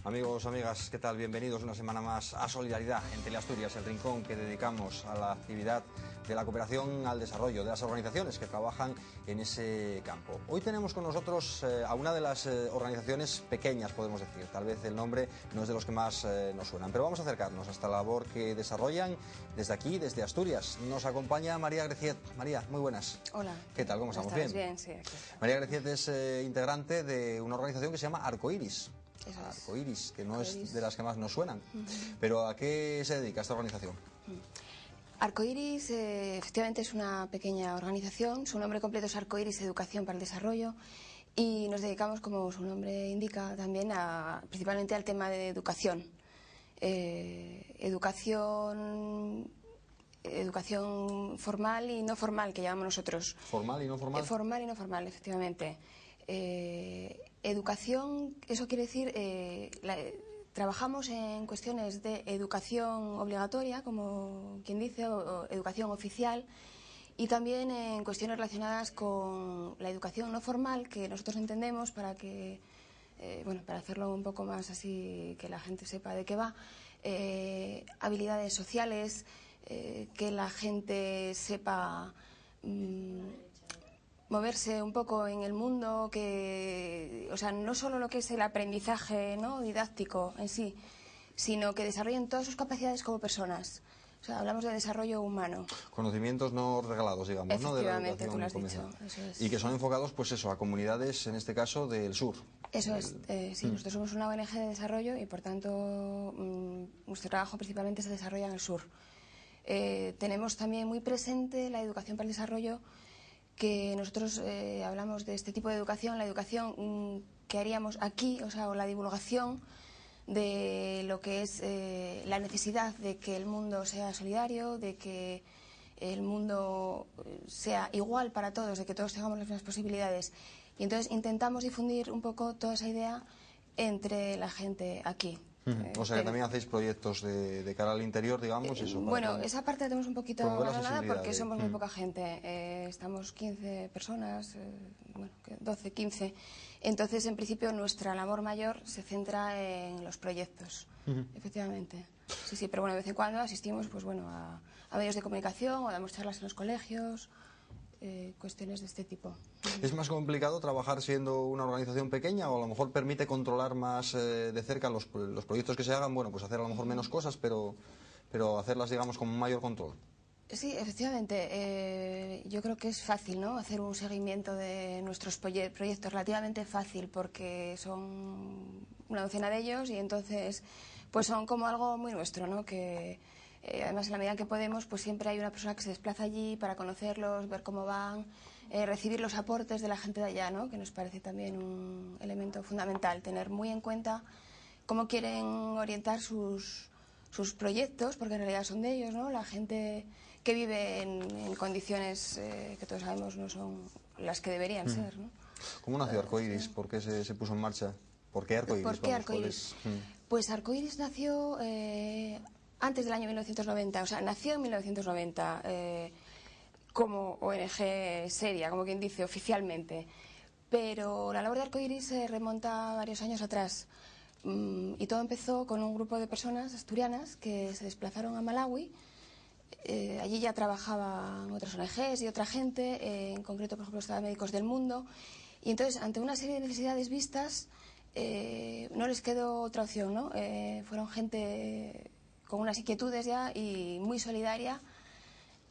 Amigos, amigas, ¿qué tal? Bienvenidos una semana más a Solidaridad en Teleasturias, el rincón que dedicamos a la actividad de la cooperación al desarrollo, de las organizaciones que trabajan en ese campo. Hoy tenemos con nosotros a una de las organizaciones pequeñas, podemos decir. Tal vez el nombre no es de los que más nos suenan, pero vamos a acercarnos a esta labor que desarrollan desde aquí, desde Asturias. Nos acompaña María Greciet. María, muy buenas. Hola. ¿Qué tal? ¿Cómo estamos? ¿Bien? Bien, sí. Aquí está. María Greciet es integrante de una organización que se llama Arcoiris. Arcoiris, que no es de las que más nos suenan. Pero ¿a qué se dedica esta organización? Arcoiris efectivamente es una pequeña organización. Su nombre completo es Arcoiris Educación para el Desarrollo y nos dedicamos, como su nombre indica, también principalmente al tema de educación. Educación formal y no formal, que llamamos nosotros. ¿Formal y no formal? Formal y no formal, efectivamente. Educación, eso quiere decir, trabajamos en cuestiones de educación obligatoria, como quien dice, o educación oficial, y también en cuestiones relacionadas con la educación no formal, que nosotros entendemos para que, para hacerlo un poco más así, que la gente sepa de qué va, habilidades sociales, que la gente sepa moverse un poco en el mundo, no solo lo que es el aprendizaje, ¿no?, didáctico en sí, sino que desarrollen todas sus capacidades como personas. O sea, hablamos de desarrollo humano. Conocimientos no regalados, digamos, ¿no? De la Efectivamente, tú lo has educación dicho. Eso es. Y que son enfocados, pues eso, a comunidades, en este caso, del sur. Eso es, sí, nosotros somos una ONG de desarrollo y, por tanto, nuestro trabajo principalmente se desarrolla en el sur. Tenemos también muy presente la educación para el desarrollo, que nosotros hablamos de este tipo de educación, la educación que haríamos aquí, o la divulgación de lo que es la necesidad de que el mundo sea solidario, de que el mundo sea igual para todos, de que todos tengamos las mismas posibilidades. Y entonces intentamos difundir un poco toda esa idea entre la gente aquí. O sea que también hacéis proyectos de cara al interior, digamos. Eso, esa parte la tenemos un poquito abandonada porque somos muy poca gente. Estamos 15 personas, 12, 15. Entonces, en principio, nuestra labor mayor se centra en los proyectos, efectivamente. Sí, pero de vez en cuando asistimos a medios de comunicación o damos charlas en los colegios. Cuestiones de este tipo. ¿Es más complicado trabajar siendo una organización pequeña o a lo mejor permite controlar más de cerca los proyectos que se hagan? Pues hacer a lo mejor menos cosas, pero hacerlas, digamos, con un mayor control. Sí, efectivamente. Yo creo que es fácil, ¿no?, hacer un seguimiento de nuestros proyectos, relativamente fácil, porque son una docena de ellos y entonces pues son como algo muy nuestro, ¿no?, que además, en la medida que podemos, pues siempre hay una persona que se desplaza allí para conocerlos, ver cómo van, recibir los aportes de la gente de allá, ¿no?, que nos parece también un elemento fundamental, tener muy en cuenta cómo quieren orientar sus proyectos, porque en realidad son de ellos, ¿no?, la gente que vive en condiciones que todos sabemos no son las que deberían ser, ¿no? ¿Cómo nació Arcoiris? ¿Por qué se puso en marcha? ¿Por qué Arcoiris? ¿Por qué Arcoiris? Pues Arcoiris nació antes del año 1990, nació en 1990 como ONG seria, como quien dice, oficialmente. Pero la labor de Arcoiris se remonta varios años atrás. Y todo empezó con un grupo de personas asturianas que se desplazaron a Malawi. Allí ya trabajaban otras ONGs y otra gente, en concreto, por ejemplo, estaban Médicos del Mundo. Y entonces, ante una serie de necesidades vistas, no les quedó otra opción, ¿no? Fueron gente con unas inquietudes ya y muy solidaria.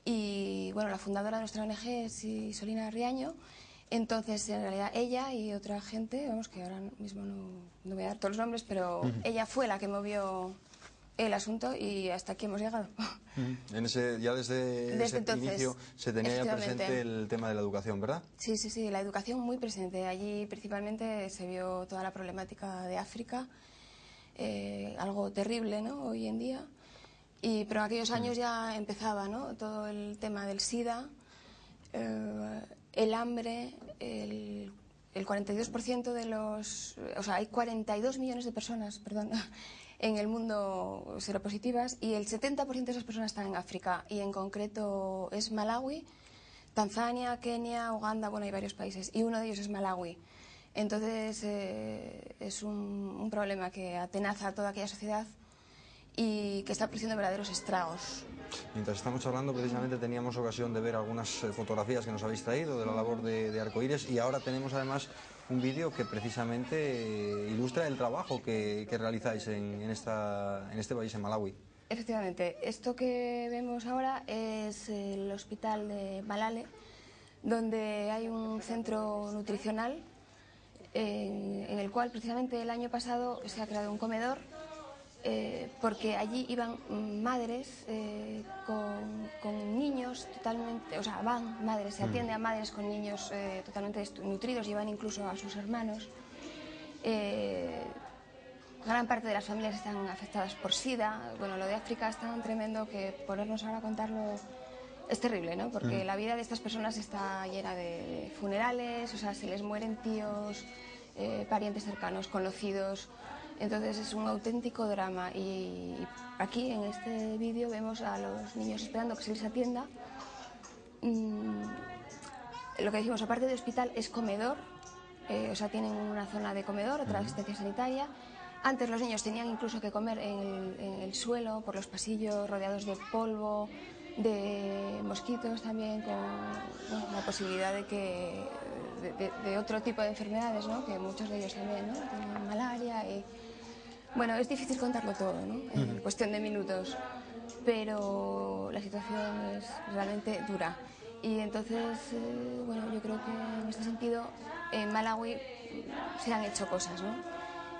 Y la fundadora de nuestra ONG es Solina Riaño. Entonces, en realidad, ella y otra gente, que ahora mismo no voy a dar todos los nombres, pero ella fue la que movió el asunto y hasta aquí hemos llegado. Ya desde ese entonces, inicio se tenía ya presente el tema de la educación, ¿verdad? Sí, la educación muy presente. Allí principalmente se vio toda la problemática de África, algo terrible, ¿no?, hoy en día. Pero en aquellos años ya empezaba, ¿no?, todo el tema del SIDA, el hambre, el 42% de los... hay 42 millones de personas, en el mundo seropositivas y el 70% de esas personas están en África y en concreto es Malawi, Tanzania, Kenia, Uganda, hay varios países y uno de ellos es Malawi. Entonces es un problema que atenaza a toda aquella sociedad y que está produciendo verdaderos estragos. Mientras estamos hablando, precisamente teníamos ocasión de ver algunas fotografías que nos habéis traído de la labor de Arcoíris, y ahora tenemos además un vídeo que precisamente ilustra el trabajo que realizáis en este país, en Malawi. Efectivamente, esto que vemos ahora es el hospital de Malale, donde hay un centro nutricional en el cual precisamente el año pasado se ha creado un comedor porque allí iban madres con niños totalmente, o sea, van madres, se atiende a madres con niños totalmente nutridos, llevan incluso a sus hermanos. Gran parte de las familias están afectadas por SIDA. Bueno, lo de África es tan tremendo que ponernos ahora a contarlo es terrible, ¿no? Porque la vida de estas personas está llena de funerales, o sea, se les mueren tíos, parientes cercanos, conocidos. Entonces es un auténtico drama. Y aquí en este vídeo vemos a los niños esperando que se les atienda. Lo que decimos, aparte de hospital, es comedor. O sea, tienen una zona de comedor, otra asistencia sanitaria. Antes los niños tenían incluso que comer en el suelo, por los pasillos, rodeados de polvo, de mosquitos también, con la posibilidad de otro tipo de enfermedades, ¿no? Que muchos de ellos también, ¿no? Tienen malaria y... Bueno, es difícil contarlo todo, ¿no? En cuestión de minutos, pero la situación es realmente dura. Y entonces, bueno, yo creo que en este sentido en Malawi se han hecho cosas, ¿no?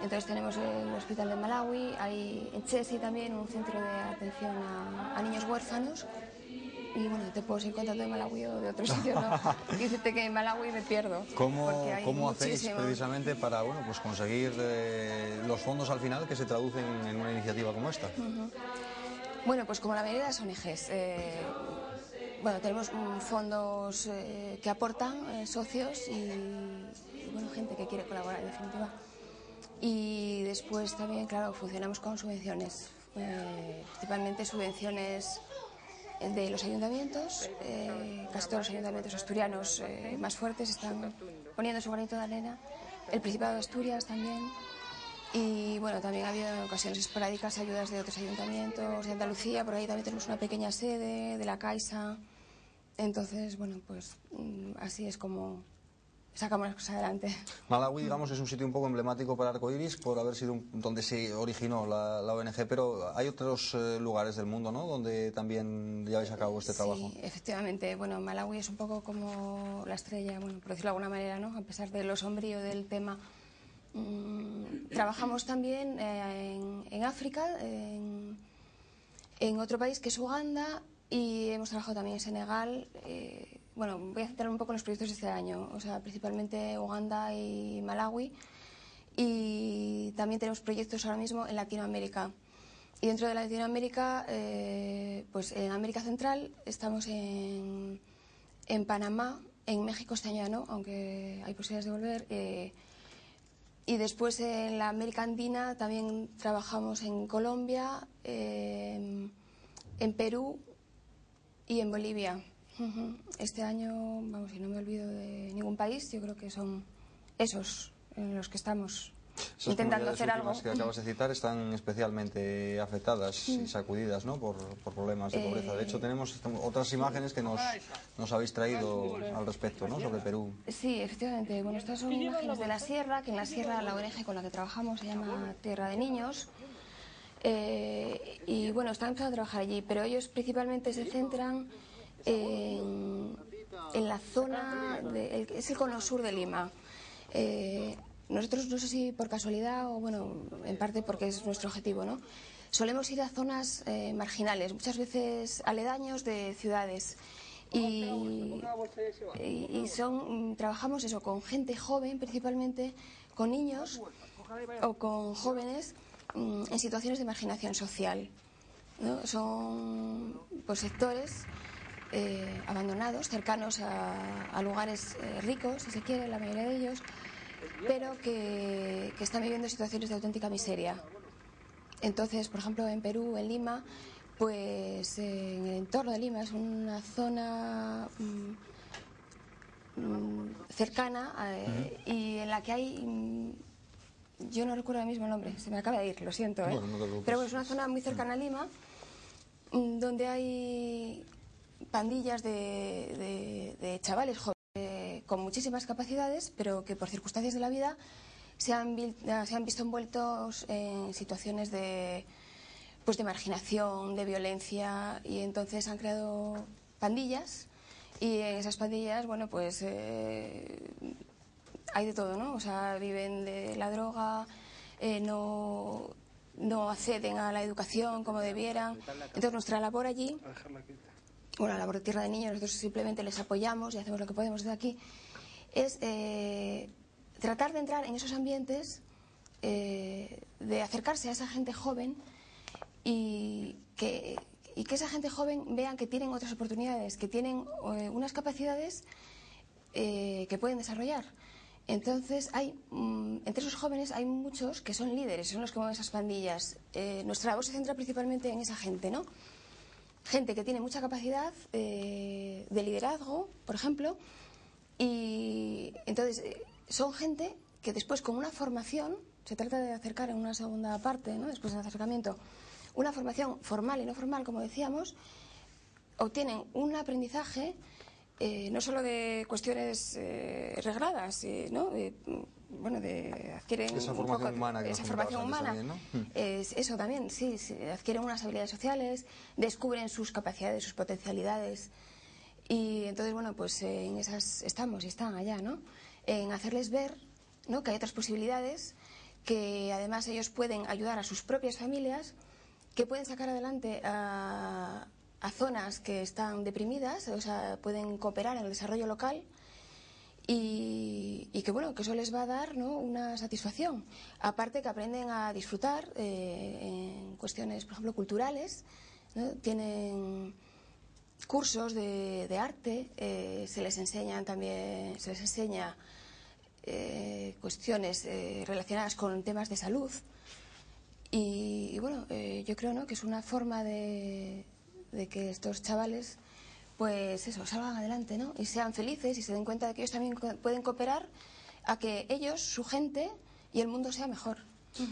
Entonces tenemos el hospital de Malawi, hay en Chesi también un centro de atención a niños huérfanos. Y bueno, te puedo seguir contando de Malawi o de otros sitios, ¿no? Dice que en Malawi me pierdo. ¿Cómo hacéis precisamente para pues conseguir los fondos al final que se traducen en una iniciativa como esta? Bueno, pues como la mayoría de las ONGs, bueno, tenemos fondos que aportan socios y bueno, gente que quiere colaborar en definitiva. Y después también, claro, funcionamos con subvenciones, principalmente subvenciones de los ayuntamientos. Casi todos los ayuntamientos asturianos más fuertes están poniendo su granito de arena. El Principado de Asturias también. Y bueno, también ha habido en ocasiones esporádicas ayudas de otros ayuntamientos, de Andalucía, por ahí también tenemos una pequeña sede de la Caixa. Entonces, bueno, pues así es como sacamos las cosas adelante. Malawi, digamos, es un sitio un poco emblemático para Arcoíris por haber sido donde se originó la ONG, pero hay otros lugares del mundo, ¿no?, donde también lleváis a cabo este trabajo. Sí, efectivamente. Bueno, Malawi es un poco como la estrella, bueno, por decirlo de alguna manera, ¿no?, a pesar de lo sombrío del tema. Trabajamos también en África, en otro país que es Uganda, y hemos trabajado también en Senegal. Bueno, voy a centrar un poco en los proyectos de este año, o sea, principalmente Uganda y Malawi, y también tenemos proyectos ahora mismo en Latinoamérica. Y dentro de Latinoamérica, pues en América Central estamos en Panamá, en México este año no, aunque hay posibilidades de volver. Y después en la América Andina también trabajamos en Colombia, en Perú y en Bolivia. Este año, vamos, si no me olvido de ningún país, yo creo que son esos en los que estamos intentando hacer algo. Las que acabas de citar están especialmente afectadas y sacudidas, ¿no?, por problemas de pobreza. De hecho, tenemos otras imágenes que nos habéis traído al respecto, ¿no?, sobre Perú. Sí, efectivamente. Bueno, estas son imágenes de la sierra, que en la sierra la ONG con la que trabajamos se llama Tierra de Niños. Y bueno, están empezando a trabajar allí, pero ellos principalmente se centran en la zona, es el cono sur de Lima. Nosotros, no sé si por casualidad o bueno, en parte porque es nuestro objetivo, ¿no?, solemos ir a zonas marginales, muchas veces aledaños de ciudades. Y trabajamos eso con gente joven, principalmente con niños o con jóvenes en situaciones de marginación social, ¿no? Son pues sectores abandonados, cercanos a lugares ricos, si se quiere, la mayoría de ellos, pero que están viviendo situaciones de auténtica miseria. Entonces, por ejemplo, en Perú, en Lima, pues en el entorno de Lima es una zona cercana y en la que hay, yo no recuerdo ahora mismo el nombre, se me acaba de ir, lo siento, Bueno, no te preocupes. pero bueno, es una zona muy cercana a Lima, donde hay pandillas de chavales jóvenes con muchísimas capacidades, pero que por circunstancias de la vida se han visto envueltos en situaciones de marginación, de violencia, y entonces han creado pandillas, y en esas pandillas, bueno, pues hay de todo, ¿no? O sea, viven de la droga, no acceden a la educación como debieran. Entonces nuestra labor allí, bueno, la labor de Tierra de Niños, nosotros simplemente les apoyamos y hacemos lo que podemos desde aquí, es tratar de entrar en esos ambientes, de acercarse a esa gente joven y que esa gente joven vean que tienen otras oportunidades, que tienen unas capacidades que pueden desarrollar. Entonces, entre esos jóvenes hay muchos que son líderes, son los que mueven esas pandillas. Nuestra labor se centra principalmente en esa gente, ¿no? Gente que tiene mucha capacidad de liderazgo, por ejemplo, y entonces son gente que después con una formación, se trata de acercar en una segunda parte, ¿no? Después del acercamiento, una formación formal y no formal, como decíamos, obtienen un aprendizaje no solo de cuestiones regladas, ¿no? Bueno, adquieren esa formación humana que esa formación humana también, ¿no? Eso también, sí, adquieren unas habilidades sociales, descubren sus capacidades, sus potencialidades, y entonces, bueno, pues en esas estamos y están allá, ¿no? En hacerles ver, ¿no?, que hay otras posibilidades, que además ellos pueden ayudar a sus propias familias, que pueden sacar adelante a zonas que están deprimidas, o sea, pueden cooperar en el desarrollo local, y que, bueno, que eso les va a dar, ¿no?, una satisfacción. Aparte que aprenden a disfrutar en cuestiones, por ejemplo, culturales, ¿no? Tienen cursos de arte, se les enseña cuestiones relacionadas con temas de salud, y bueno, yo creo, ¿no?, que es una forma de que estos chavales, pues eso, salgan adelante, ¿no?, y sean felices y se den cuenta de que ellos también pueden cooperar a que ellos, su gente y el mundo sea mejor.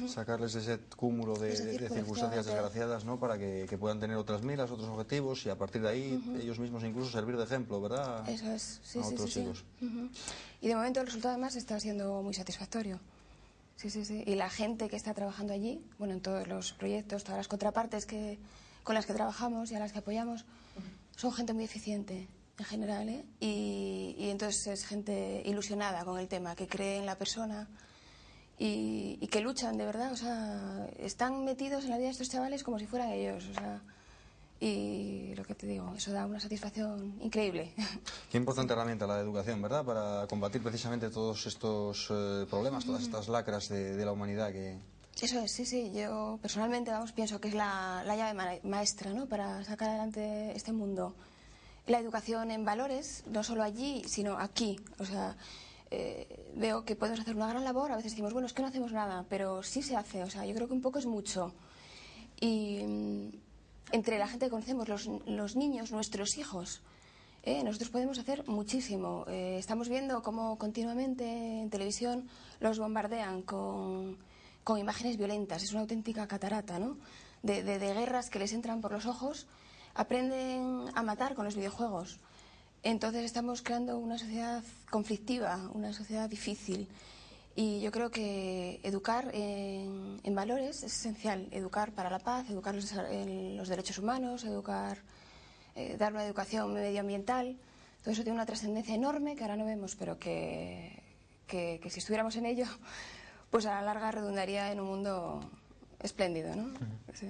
Sacarles ese cúmulo de circunstancias desgraciadas, ¿no?, para que puedan tener otras miras, otros objetivos, y a partir de ahí ellos mismos incluso servir de ejemplo, ¿verdad? Eso es, sí, a otros chicos. Y de momento el resultado además está siendo muy satisfactorio. Sí. Y la gente que está trabajando allí, bueno, en todos los proyectos, todas las contrapartes con las que trabajamos y a las que apoyamos, son gente muy eficiente en general, ¿eh? Y entonces es gente ilusionada con el tema, que cree en la persona y que luchan de verdad, o sea, están metidos en la vida de estos chavales como si fueran ellos, o sea, y lo que te digo, eso da una satisfacción increíble. Qué importante herramienta la educación, ¿verdad?, para combatir precisamente todos estos problemas, todas estas lacras de la humanidad que... Eso es, sí, yo personalmente, pienso que es la llave maestra, ¿no?, para sacar adelante este mundo. La educación en valores, no solo allí, sino aquí, o sea, veo que podemos hacer una gran labor, a veces decimos, bueno, es que no hacemos nada, pero sí se hace, o sea, yo creo que un poco es mucho. Y entre la gente que conocemos, los niños, nuestros hijos, nosotros podemos hacer muchísimo. Estamos viendo cómo continuamente en televisión los bombardean con imágenes violentas, es una auténtica catarata, ¿no?, de guerras que les entran por los ojos. Aprenden a matar con los videojuegos. Entonces estamos creando una sociedad conflictiva, una sociedad difícil. Y yo creo que educar en valores es esencial. Educar para la paz, educar en los derechos humanos, dar una educación medioambiental. Todo eso tiene una trascendencia enorme que ahora no vemos, pero que si estuviéramos en ello, pues a la larga redundaría en un mundo espléndido, ¿no? Sí.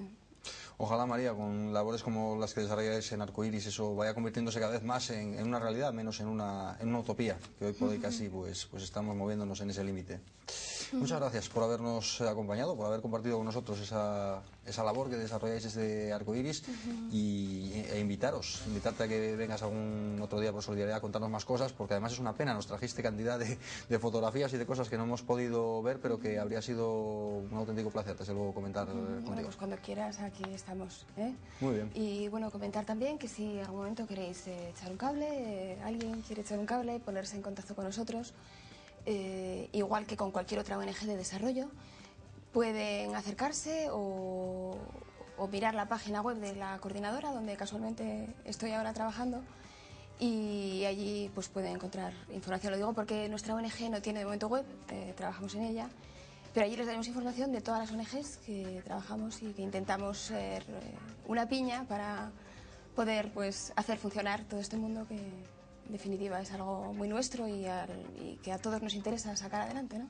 Ojalá, María, con labores como las que desarrolláis en Arcoiris, eso vaya convirtiéndose cada vez más en una realidad, menos en una utopía, que hoy por hoy casi pues estamos moviéndonos en ese límite. Muchas gracias por habernos acompañado, por haber compartido con nosotros esa labor que desarrolláis desde Arcoiris e invitarte a que vengas algún otro día por Solidaridad a contarnos más cosas, porque además es una pena, nos trajiste cantidad de fotografías y de cosas que no hemos podido ver, pero que habría sido un auténtico placer, desde luego, comentar contigo. Bueno, pues cuando quieras, aquí estamos. Muy bien. Y bueno, comentar también que si en algún momento queréis echar un cable, alguien quiere echar un cable, ponerse en contacto con nosotros, igual que con cualquier otra ONG de desarrollo, pueden acercarse o mirar la página web de la coordinadora, donde casualmente estoy ahora trabajando, y allí pues pueden encontrar información. Lo digo porque nuestra ONG no tiene de momento web, trabajamos en ella, pero allí les daremos información de todas las ONGs que trabajamos y que intentamos ser una piña para poder pues hacer funcionar todo este mundo que en definitiva es algo muy nuestro y que a todos nos interesa sacar adelante, ¿no?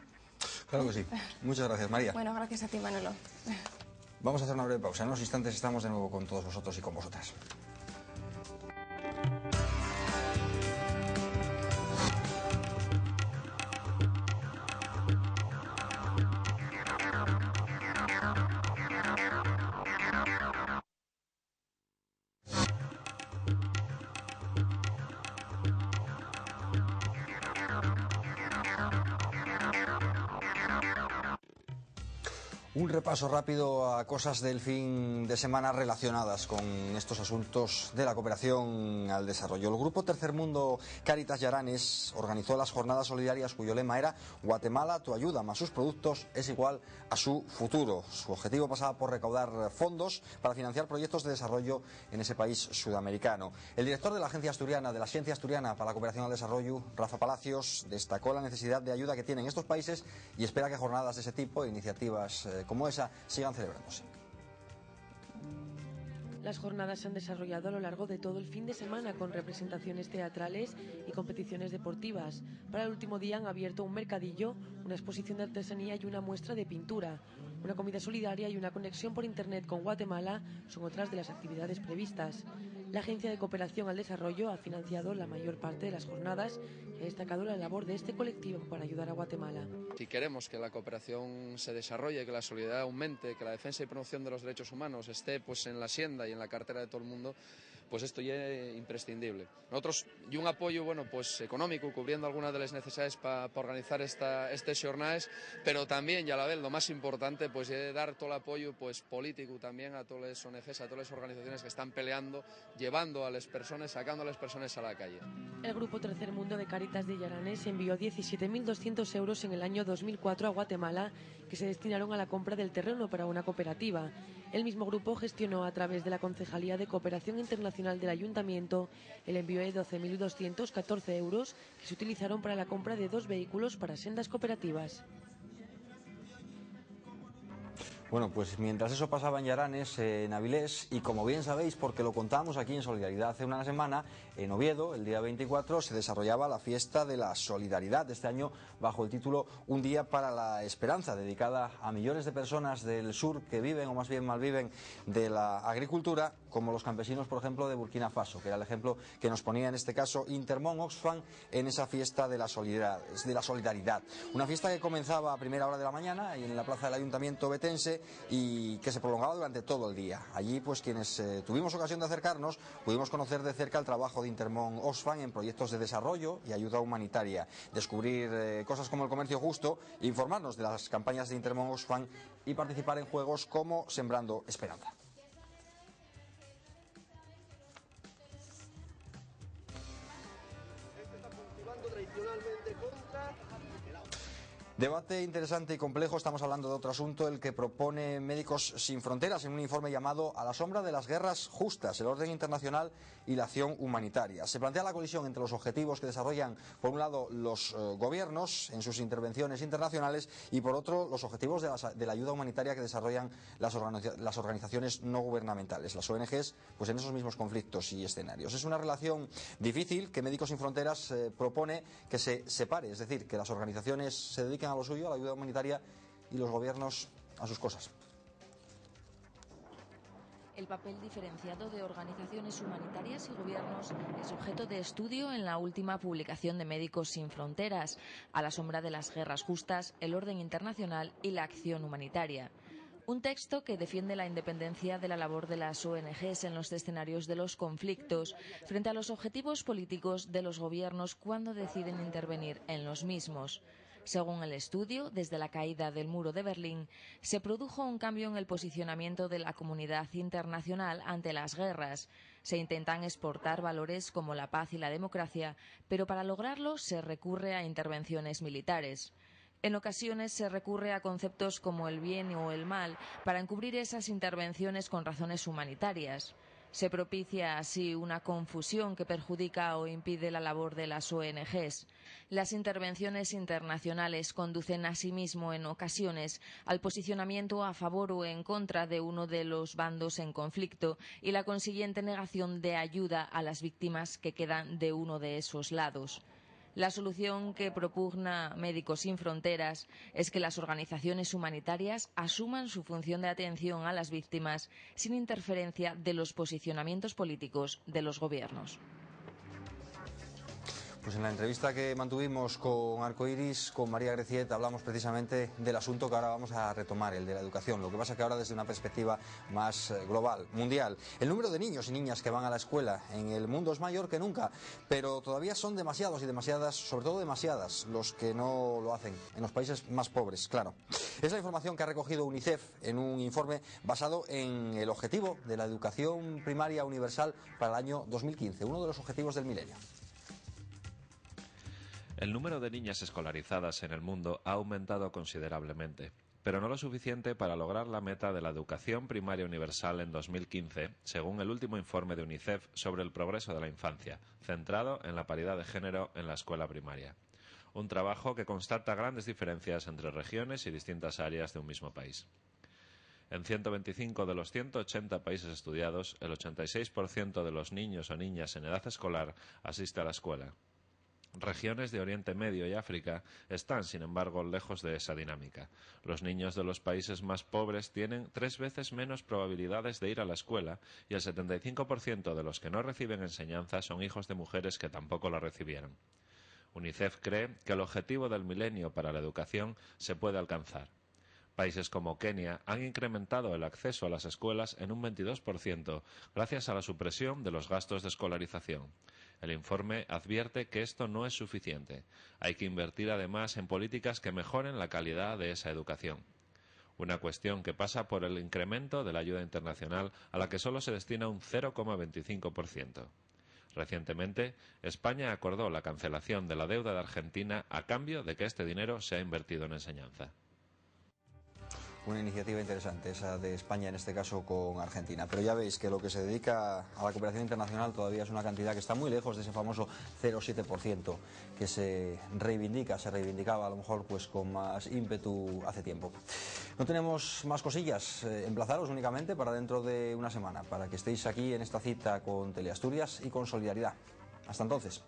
Claro que sí. Muchas gracias, María. Bueno, gracias a ti, Manolo. Vamos a hacer una breve pausa. En unos instantes estamos de nuevo con todos vosotros y con vosotras. Un repaso rápido a cosas del fin de semana relacionadas con estos asuntos de la cooperación al desarrollo. El grupo Tercer Mundo Cáritas Yaranes organizó las jornadas solidarias cuyo lema era Guatemala, tu ayuda más sus productos es igual a su futuro. Su objetivo pasaba por recaudar fondos para financiar proyectos de desarrollo en ese país sudamericano. El director de la Agencia Asturiana de la Ciencia Asturiana para la Cooperación al Desarrollo, Rafa Palacios, destacó la necesidad de ayuda que tienen estos países y espera que jornadas de ese tipo e iniciativas como esa sigan celebrándose. Las jornadas se han desarrollado a lo largo de todo el fin de semana con representaciones teatrales y competiciones deportivas. Para el último día han abierto un mercadillo, una exposición de artesanía y una muestra de pintura. Una comida solidaria y una conexión por internet con Guatemala son otras de las actividades previstas. La Agencia de Cooperación al Desarrollo ha financiado la mayor parte de las jornadas y ha destacado la labor de este colectivo para ayudar a Guatemala. Si queremos que la cooperación se desarrolle, que la solidaridad aumente, que la defensa y promoción de los derechos humanos esté pues en la hacienda y en la cartera de todo el mundo, pues esto ya es imprescindible. Nosotros, y un apoyo pues económico, cubriendo algunas de las necesidades para organizar estas jornadas, pero también, y a la vez, lo más importante, pues dar todo el apoyo pues político también a todas las ONGs, a todas las organizaciones que están peleando, llevando a las personas, sacando a las personas a la calle. El Grupo Tercer Mundo de Cáritas de Yaranes envió 17.200 euros en el año 2004 a Guatemala, que se destinaron a la compra del terreno para una cooperativa. El mismo grupo gestionó a través de la Concejalía de Cooperación Internacional del Ayuntamiento el envío de 12.214 euros que se utilizaron para la compra de 2 vehículos para sendas cooperativas. Bueno, pues mientras eso pasaba en Yaranes, en Avilés, y como bien sabéis, porque lo contamos aquí en Solidaridad hace una semana, en Oviedo, el día 24, se desarrollaba la fiesta de la solidaridad, este año bajo el título Un día para la esperanza, dedicada a millones de personas del sur que viven, o más bien malviven, de la agricultura, como los campesinos, por ejemplo, de Burkina Faso, que era el ejemplo que nos ponía en este caso Intermón Oxfam en esa fiesta de la solidaridad. Una fiesta que comenzaba a primera hora de la mañana y en la plaza del Ayuntamiento betense y que se prolongaba durante todo el día. Allí, pues quienes tuvimos ocasión de acercarnos, pudimos conocer de cerca el trabajo de Intermón Oxfam en proyectos de desarrollo y ayuda humanitaria, descubrir cosas como el comercio justo, informarnos de las campañas de Intermón Oxfam y participar en juegos como Sembrando Esperanza. Debate interesante y complejo. Estamos hablando de otro asunto, el que propone Médicos Sin Fronteras en un informe llamado A la sombra de las guerras justas, el orden internacional y la acción humanitaria. Se plantea la colisión entre los objetivos que desarrollan, por un lado, los gobiernos en sus intervenciones internacionales y, por otro, los objetivos de la ayuda humanitaria que desarrollan las organizaciones no gubernamentales, las ONGs, pues en esos mismos conflictos y escenarios. Es una relación difícil que Médicos Sin Fronteras propone que se separe, es decir, que las organizaciones se dediquen a lo suyo, a la ayuda humanitaria, y los gobiernos a sus cosas. El papel diferenciado de organizaciones humanitarias y gobiernos es objeto de estudio en la última publicación de Médicos Sin Fronteras, a la sombra de las guerras justas, el orden internacional y la acción humanitaria. Un texto que defiende la independencia de la labor de las ONGs en los escenarios de los conflictos frente a los objetivos políticos de los gobiernos cuando deciden intervenir en los mismos. Según el estudio, desde la caída del muro de Berlín, se produjo un cambio en el posicionamiento de la comunidad internacional ante las guerras. Se intentan exportar valores como la paz y la democracia, pero para lograrlo se recurre a intervenciones militares. En ocasiones se recurre a conceptos como el bien o el mal para encubrir esas intervenciones con razones humanitarias. Se propicia así una confusión que perjudica o impide la labor de las ONGs. Las intervenciones internacionales conducen asimismo en ocasiones al posicionamiento a favor o en contra de uno de los bandos en conflicto y la consiguiente negación de ayuda a las víctimas que quedan de uno de esos lados. La solución que propugna Médicos Sin Fronteras es que las organizaciones humanitarias asuman su función de atención a las víctimas sin interferencia de los posicionamientos políticos de los gobiernos. Pues en la entrevista que mantuvimos con Arcoiris, con María Greciet, hablamos precisamente del asunto que ahora vamos a retomar, el de la educación. Lo que pasa que ahora desde una perspectiva más global, mundial. El número de niños y niñas que van a la escuela en el mundo es mayor que nunca, pero todavía son demasiados y demasiadas, sobre todo demasiadas, los que no lo hacen, en los países más pobres, claro. Es la información que ha recogido UNICEF en un informe basado en el objetivo de la educación primaria universal para el año 2015, uno de los objetivos del milenio. El número de niñas escolarizadas en el mundo ha aumentado considerablemente, pero no lo suficiente para lograr la meta de la educación primaria universal en 2015, según el último informe de UNICEF sobre el progreso de la infancia, centrado en la paridad de género en la escuela primaria. Un trabajo que constata grandes diferencias entre regiones y distintas áreas de un mismo país. En 125 de los 180 países estudiados, el 86% de los niños o niñas en edad escolar asiste a la escuela. Regiones de Oriente Medio y África están, sin embargo, lejos de esa dinámica. Los niños de los países más pobres tienen 3 veces menos probabilidades de ir a la escuela y el 75% de los que no reciben enseñanza son hijos de mujeres que tampoco la recibieron. UNICEF cree que el objetivo del milenio para la educación se puede alcanzar. Países como Kenia han incrementado el acceso a las escuelas en un 22% gracias a la supresión de los gastos de escolarización. El informe advierte que esto no es suficiente. Hay que invertir además en políticas que mejoren la calidad de esa educación. Una cuestión que pasa por el incremento de la ayuda internacional a la que solo se destina un 0,25%. Recientemente, España acordó la cancelación de la deuda de Argentina a cambio de que este dinero sea invertido en enseñanza. Una iniciativa interesante, esa de España, en este caso con Argentina. Pero ya veis que lo que se dedica a la cooperación internacional todavía es una cantidad que está muy lejos de ese famoso 0,7% que se reivindicaba a lo mejor pues con más ímpetu hace tiempo. No tenemos más cosillas, emplazaros únicamente para dentro de una semana, para que estéis aquí en esta cita con Teleasturias y con Solidaridad. Hasta entonces.